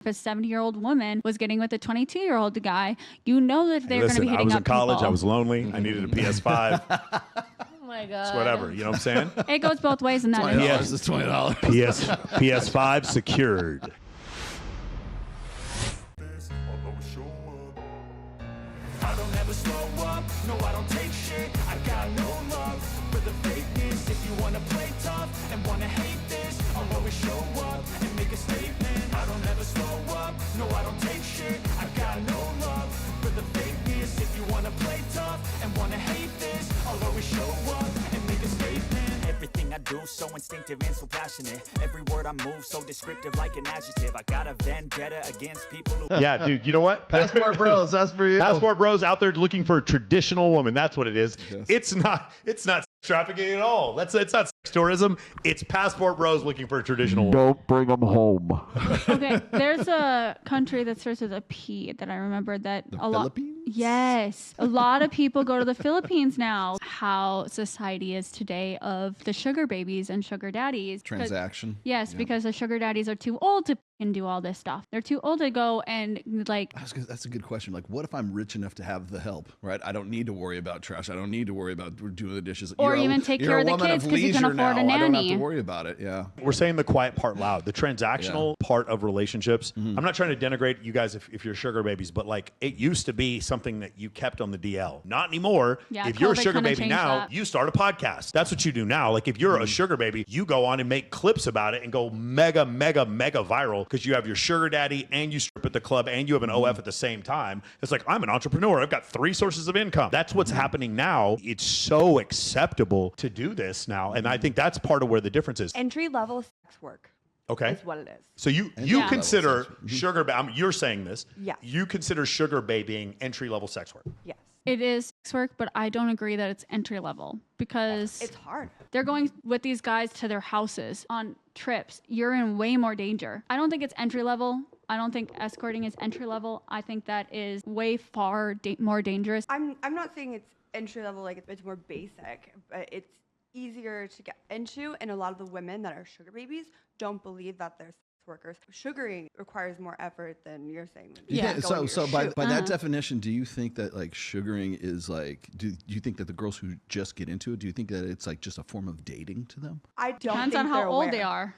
If a 70-year-old woman was getting with a 22-year-old guy, you know that they're going to be hitting up I was in college. people. I was lonely. I needed a PS5. Oh my God. It's whatever. You know what I'm saying? It goes both ways in that $20 instance. is $20. PS5 secured. I don't ever slow up, no I don't take shit. I got no love for the fakeness. If you wanna play tough and wanna hate this, I'll always show up and make a statement. I don't ever slow up, no I don't take shit. I got no love for the fakeness. If you wanna play tough and wanna hate this, I'll always show up and make a statement. Everything I do so instinctive and so passionate. Every word I move so descriptive like an adjective. I got a vendetta against people who... Yeah, dude, you know what? Passport Bros, that's for you. Passport Bros out there looking for a traditional woman. That's what it is. Yes. It's not trafficking at all. It's not sex tourism. It's Passport Bros looking for a traditional woman. Don't bring them home. Okay, there's a country that starts with a P that I remember that a lot. Philippines? Yes, a lot of people go to the Philippines now. How society is today of the sugar babies and sugar daddies. Transaction. Yes, Yeah. because the sugar daddies are too old to and do all this stuff. They're too old to go and like. That's a good question. Like, what if I'm rich enough to have the help, right? I don't need to worry about trash. I don't need to worry about doing the dishes. Or even take care of the kids because you can afford a nanny. I don't have to worry about it. Yeah. We're saying the quiet part loud. The transactional part of relationships. I'm not trying to denigrate you guys if you're sugar babies, but like it used to be something that you kept on the DL. Not anymore. Yeah, if you're a COVID sugar kinda baby changed now, that. you start a podcast. That's what you do now. Like if you're a sugar baby, you go on and make clips about it and go mega viral because you have your sugar daddy and you strip at the club and you have an OF at the same time. It's like, I'm an entrepreneur. I've got 3 sources of income. That's what's happening now. It's so acceptable to do this now. And I think that's part of where the difference is. Entry-level sex work Okay. is what it is. So you Yeah. consider sugar, you're saying this. Yes. You consider sugar babying entry-level sex work. Yes. It is sex work, but I don't agree that it's entry level because It's hard. they're going with these guys to their houses on trips. You're in way more danger. I don't think it's entry level. I don't think escorting is entry level. I think that is way far more dangerous. I'm not saying it's entry level, like it's more basic, but it's easier to get into, and a lot of the women that are sugar babies don't believe that they're sex workers. Sugaring requires more effort than you're saying. Yeah. So by that definition, do you think that like sugaring is like? Do you think that the girls who just get into it, do you think that it's like just a form of dating to them? I don't Depends think on how they're old aware. they are.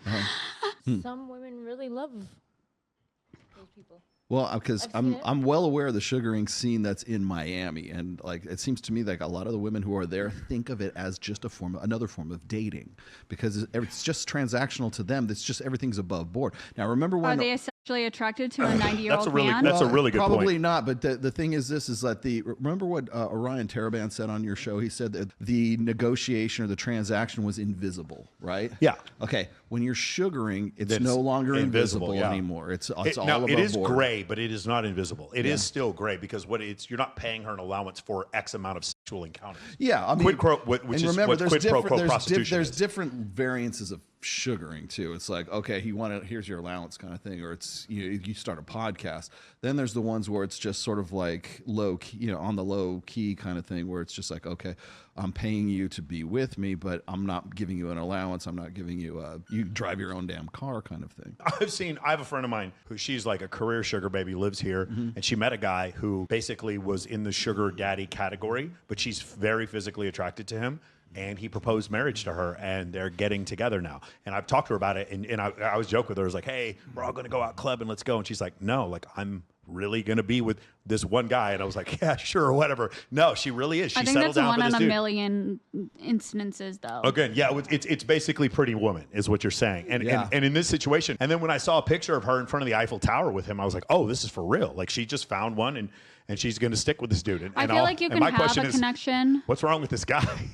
Some women really love those people. Well, because I've seen it. I'm well aware of the sugaring scene that's in Miami, and like it seems to me like a lot of the women who are there think of it as just another form of dating, because it's just transactional to them. It's just everything's above board. Now, remember Are when they essentially attracted to a 90-year-old man? That's a really good point. Probably not, but the thing is this, is that remember what Orion Taraban said on your show? He said that the negotiation or the transaction was invisible, right? Yeah. Okay, when you're sugaring, it's Then no it's longer invisible yeah. anymore. It's all Now, above it is board. gray, but it is not invisible. It is still gray because you're not paying her an allowance for X amount of sexual encounters. Yeah, I mean, Quid pro, which and is remember, what there's quid pro quo there's prostitution there's is. different variances of sugaring too. It's like, okay, here's your allowance kind of thing, or it's you start a podcast. Then there's the ones where it's just sort of like low key, on the low key kind of thing, where it's just like, okay, I'm paying you to be with me, but I'm not giving you an allowance. I'm not giving you you drive your own damn car kind of thing. I have a friend of mine who she's like a career sugar baby, lives here, and she met a guy who basically was in the sugar daddy category, but she's very physically attracted to him. And he proposed marriage to her, and they're getting together now. And I've talked to her about it, and I was joking with her. I was like, hey, we're all going to go out clubbing, let's go. And she's like, no, like I'm really going to be with this one guy. And I was like, yeah, sure, whatever. No, she really is. She I think settled that's down one for in this a dude. million instances, though. Again, yeah, it's basically Pretty Woman is what you're saying. And in this situation, and then when I saw a picture of her in front of the Eiffel Tower with him, I was like, oh, this is for real. Like she just found one, and she's going to stick with this dude. And I feel like you can have a connection. What's wrong with this guy?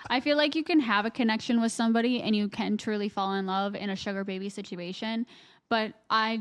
I feel like you can have a connection with somebody and you can truly fall in love in a sugar baby situation. But I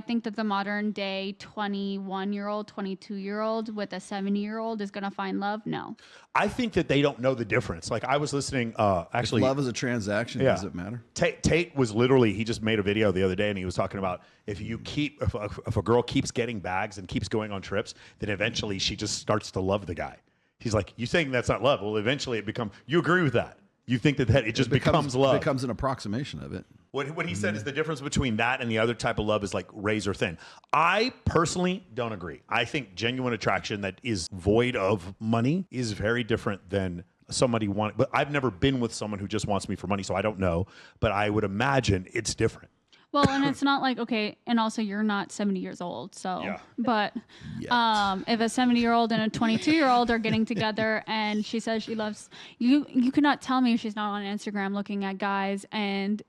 think that the modern day 21-year-old, 22-year-old with a 70-year-old is going to find love? No. I think that they don't know the difference. Like I was listening, actually. If love is a transaction, does it matter? Tate was literally, he just made a video the other day and he was talking about if a girl keeps getting bags and keeps going on trips, then eventually she just starts to love the guy. He's like, you saying that's not love? Well, eventually it becomes, you agree with that? You think that it just becomes love. It becomes an approximation of it. What he said is the difference between that and the other type of love is like razor thin. I personally don't agree. I think genuine attraction that is void of money is very different than somebody wanting. But I've never been with someone who just wants me for money, so I don't know. But I would imagine it's different. Well, and it's not like, okay, and also you're not 70 years old, so. Yeah. But if a 70-year-old and a 22-year-old are getting together and she says she loves you, you cannot tell me she's not on Instagram looking at guys and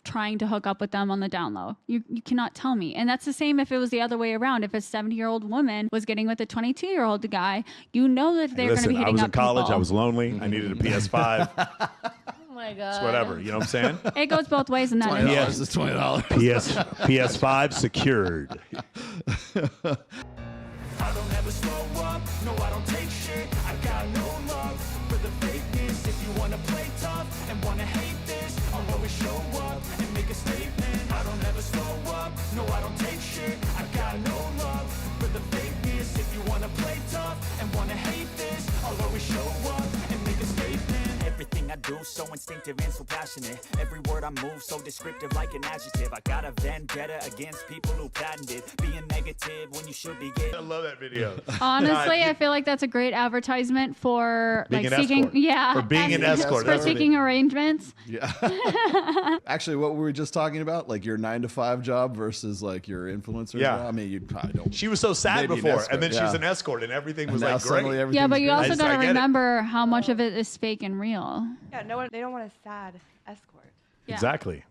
trying to hook up with them on the down low. You cannot tell me. And that's the same if it was the other way around. If a 70-year-old woman was getting with a 22-year-old guy, you know that they're going to be hitting up I was in college. people. I was lonely. I needed a PS5. Oh my god. It's whatever. You know what I'm saying? It goes both ways in that. $20 instance. is $20. PS5 secured. I don't ever slow up, no I don't take shit. I got no love for the fakeness. If you wanna play tough and wanna hate this, I'll always show up and make a statement. I don't ever slow up, no I don't take shit. I got no love for the fakeness. If you wanna play tough and wanna hate this, I'll always show up and make a statement. Everything I do so instinctive and so passionate. Every word I move so descriptive like an adjective. I got a vendetta against people who patented being negative when you should be getting. I love that video. Honestly, I feel like that's a great advertisement for Being like an seeking, escort. yeah, For being an escort, for that's what it seeking arrangements. Yeah. Actually, what were we just talking about? Like your 9-to-5 job versus like your influencer Yeah. job? I mean, you probably don't. She was so sad Maybe an before, escort, and then yeah. she's an escort, and everything was now like suddenly great. Yeah, but you everything's also great. got to get it. remember how much of it is fake and real. Yeah, they don't want a sad escort. Yeah. Exactly.